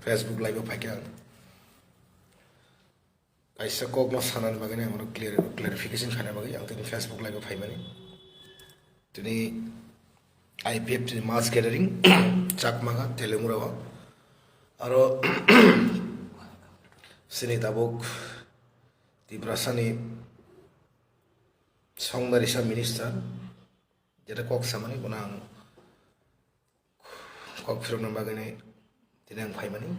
Facebook live pakai ang kaisa kok no sanan bagane amro clarification khana bagi ang tini Facebook live pai mani tini IPF tini mass gathering chakmaga telugu rawa aro sini tabuk di prasani Songdarisa minister jeta kok samani kunang kok firman bagane tinang pai mani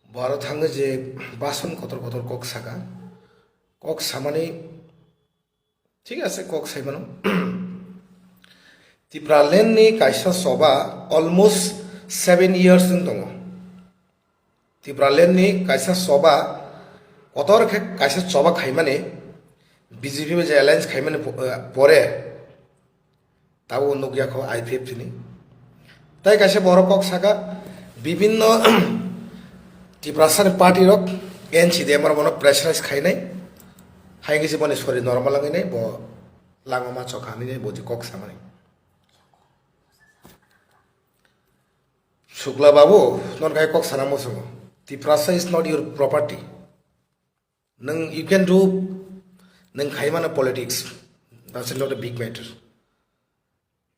Bharat hanga je bason kotor kotor kok saka kok samani ঠিক আছে cock সাইমানো Tipralen ni kaisa soba almost 7 years dong Tipralen ni kaisa soba kotor kaisa soba khaimane BJP में alliance khaimane pore tao nugya ko IPF ni তাই কাছে বড় cock সাকা বিভিন্ন Tiprasan party rok NC de amar mono pressurize khai nai hai gisi bone sori normal langai nai bo langoma chokhani nai boji kok samani Shukla babu non kai kok sanamo sungo Tiprasa is not your property nang you can do nang khai mana politics that's not a big matter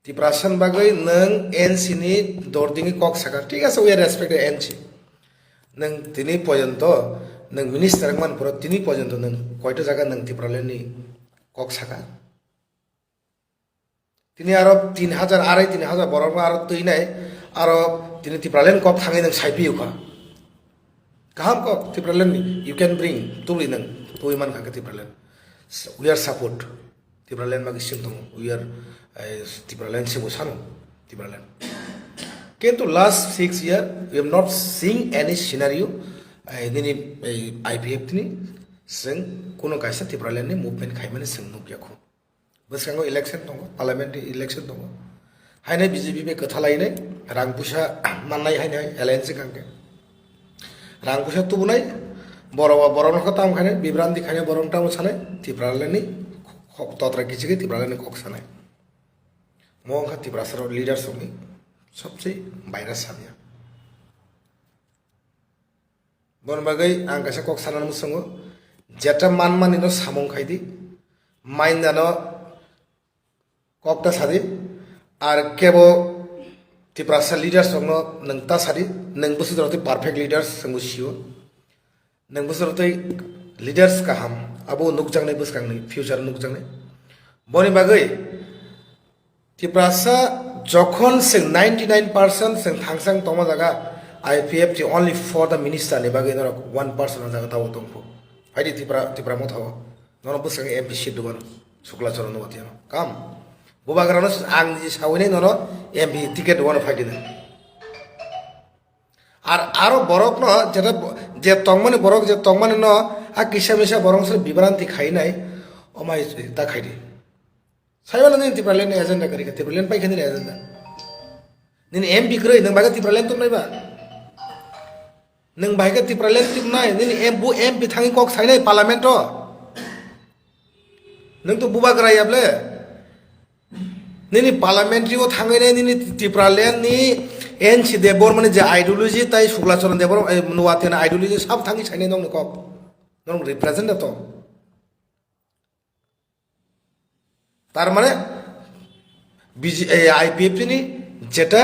Tiprasan bagai nang NC ni dordingi kok saka ঠিক আছে we respect the NC nang tini পর্যন্ত nang minister man pura tini পর্যন্ত nang কয়টা জায়গা nang Tipralen ni kok saka tini aro 3000 আড়াই 3000 বড় aro তুই নাই aro tini Tipralen kok thangai nang saipi uka kaham kok Tipralen ni you can bring tuli nang tui man ka Tipralen we are support Tipralen magi sintong we are Tipralen se bosano Tipralen কিন্তু last 6 year we have not seen any scenario ini IPF ini sing kuno kaisa Tipralen ni movement khaimani sing nukya ko baskango election tongo parliamentary election tongo haine BJP be kathalai nei rangpusa mannai haine alliance kangke rangpusa tubunai boron ko tam khane bibranti khane boron tam chane Tipralen ni totra kichige Tipralen ni kok sanai mo kha Tiprasar leader songi सबसे virus साबिया बन बागै आं कासे कक सानान मुसंगो जेटा मान मानिनो सामं खाइदि mine जानो ककटा सादि are केबो Tiprasa leaders संगनो नंगता सादि नंग बुसुरते परफेक्ट लीडर्स संगु सियो नंग बुसुरते leaders kaham abo nukjangनै बुसकांनै फ्यूचर nukjangनै बनि बागै Tiprasa যখন sing 99% sing thangsang toma jaga IPF ti only for the minister ne bagi nora 1% jaga tawo tongpo haidi Tipra mo thawo nono busang MP seat duban Shukla Charan Watiya kam bobagrano ang ji sawine nono MP ticket duban faidi na আর আরো বরক ন যেটা যে তংমানে বরক যে তংমানে ন আ কিসা Misa বরং সে বিভ্রান্তি খাই নাই ওমাই তা খাইদি Saya ni Tipralen agenda kari ka Tipralen pai khani agenda nin MP kroi nang baga Tipralen tum nai ba nang baga Tipralen tum nai nin MP thangi kok sai nai parliament to nang to buba krai able nin parliamentary o thangai nai nin Tipralen ni NC debor mane je ideology tai Shukla Charan debor nuwatena ideology sab thangi sai nai nong kok nong represent to তার মানে IPF ni যেটা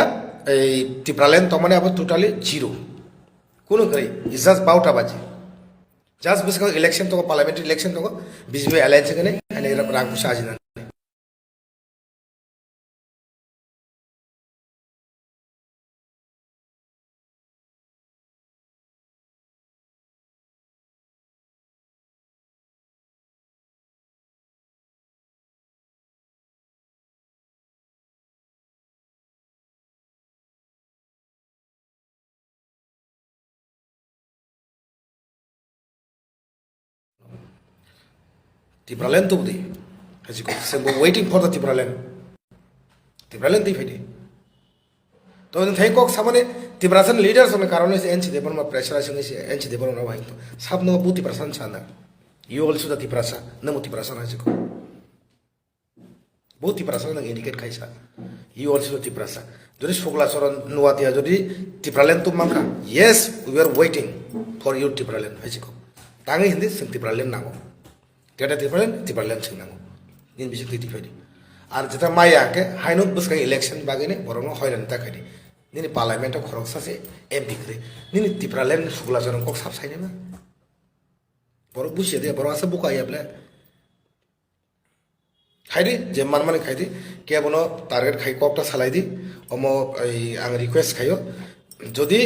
এই Tipralen তমানে আবার totally zero কোনো কই is just বাউটা বাজি just because election তো parliamentary election তো বিজেপি অ্যালায়েন্স এখানে এনে রাগপুসা আজিনা Tipralen tu budi kasi ko sembo waiting for the Tipralen di fedi to thai kok samane Tiprasan leaders on karone se NC debon ma pressure asing se NC debon na bhai to sab no buti Tiprasan chana you also the Tiprasa namu Tiprasan asi ko buti Tiprasa nang indicate kaisa you also the Tiprasa যদি শুক্লাচরণ নুয়াতিয়া যদি টিপ্রালেন তো মানকা yes we are waiting for your Tipraland হয়েছে তাঙে হিন্দি जों টিপ্রালেন নাগো কেটা টিপ্রালেন जों নাগো নিন বিসি তুই টিফাইনি আর যেটা মাইয়া কে হাইনত বসকাই ইলেকশন বাগেনে বরং হয়রান তাকাইনি নিনি পার্লামেন্টও খরচ আছে এমপি করে নিনি টিপ্রালেন শুক্লাচরণ কক সাবসাইনে না বড় বুঝিয়ে দিয়ে বড় আছে বুকাই আপলে খাইদি যে মানে খাইদি কে বনো টার্গেট খাই কপটা সালাই দি অম আং রিকোয়েস্ট খাইও যদি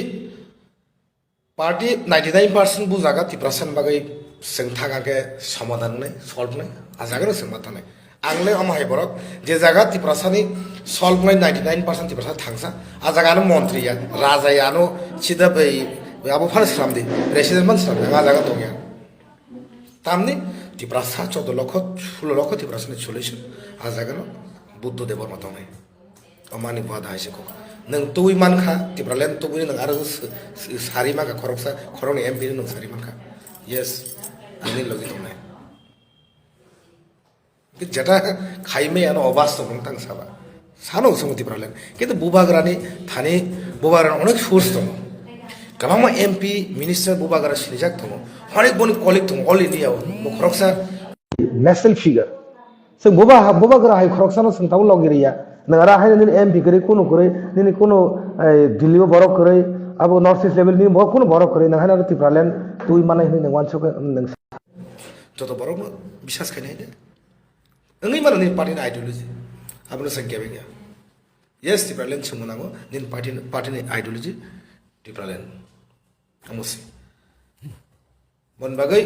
পার্টি 99% বুঝাगा टिप्रासन बागै जों थागाके समाधान नै सल्भ नै आजागरो जों माथा नै आंले अमाहाय बरक जे जागा टिप्रासानि सल्भ नै 99% टिप्रासा थांसा आजागानो मन्त्रिया राजायानो सिदा बै आबो फानस्रामदि प्रेसिडेन्ट मानस्राम आजागा दंया तामनि टिप्रासा 14 लक्ष 16 लक्ष टिप्रासानि सल्युशन आजागानो बुद्धदेवर माथा नै अमानि बादा हाइसेको नों तुई मानखा टिप्रालेन तुई नों आरो सारि मागा खरकसा खरनि एमपि नों सारि मानखा यस आंनि लगे दंनाय जेटा खाइमे आनो अबास्तव नों तां साबा सानो जों टिप्रालेन किन्तु बुबाग्रानि थानि बुबाग्रानि अनेक सोर्स दं गोबां एमपि मिनिस्टार बुबाग्रा सिलिजाक दं अनेक बनि कलिग दं अल इन्डियाव खरकसा नेशनेल फिगार जों बुबाग्रा हाय खरकसानो जों ताव लगिरिया नगरा है निन एमपि करे कोनो दिल्ली बरक करे अब नॉर्थ ईस्ट लेवल नि कोनो बरक करे नहाय ना टिप्रालेन तुई माने नि नों वानसो नों जतो बरक बिसास खायनाय दे ओंगै माने नि पार्टीनि आइडियोलॉजी आपनो संख्या बेगा यस टिप्रालेन सोमनांगो निन पार्टीनि आइडियोलॉजी टिप्रालेन अमसि बनबागै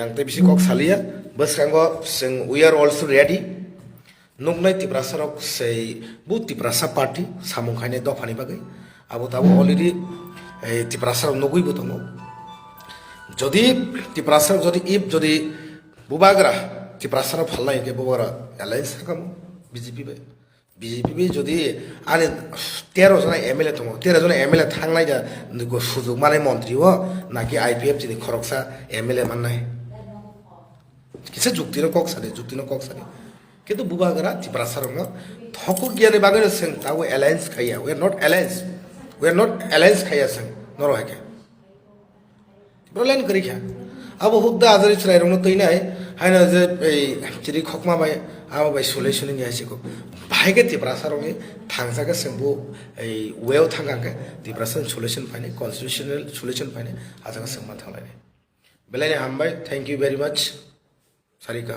आं ते बिसि कक सालिया बसखांगो जों वी आर आल्सो रेडी नुकनाय टिप्रासारक sei bu टिप्रासा पार्टी सामुखायने दफानि बागै आबो दाबो अलरेडी टिप्रासार नगुइबो दङ যদি टिप्रासार যদি बुबाग्रा टिप्रासार फालनाय के बुबाग्रा एलायन्स थाकामो बिजेपि যদি आनि 13 जना एमएलए दङ 13 जना एमएलए थांनाय दा सुजुग माने मन्त्रि हो नाकि आईपीएफ जिनि खरकसा एमएलए माननाय किसे जुक्तिनो कक साने किन्तु बुबाग्रा टिप्रासारंगा थको गियानि बागैनो जों ताव एलायन्स खाया वी आर नट एलायन्स खाया जों नरहाके टिप्रालेन करिखा अब हुद्दा आजारि चराइरंनो तैनाय हायना जे चिरि खकमा बाय आबो बाय सल्युशन नि हासिको भाइगे टिप्रासारंनि थांजागा जोंबो वेव थांगाके टिप्रासार सल्युशन फाइने कन्स्टिट्यूशनल सल्युशन फाइने आजागा जों मा थांलायने बेलायनि हामबाय thank you very much Sarika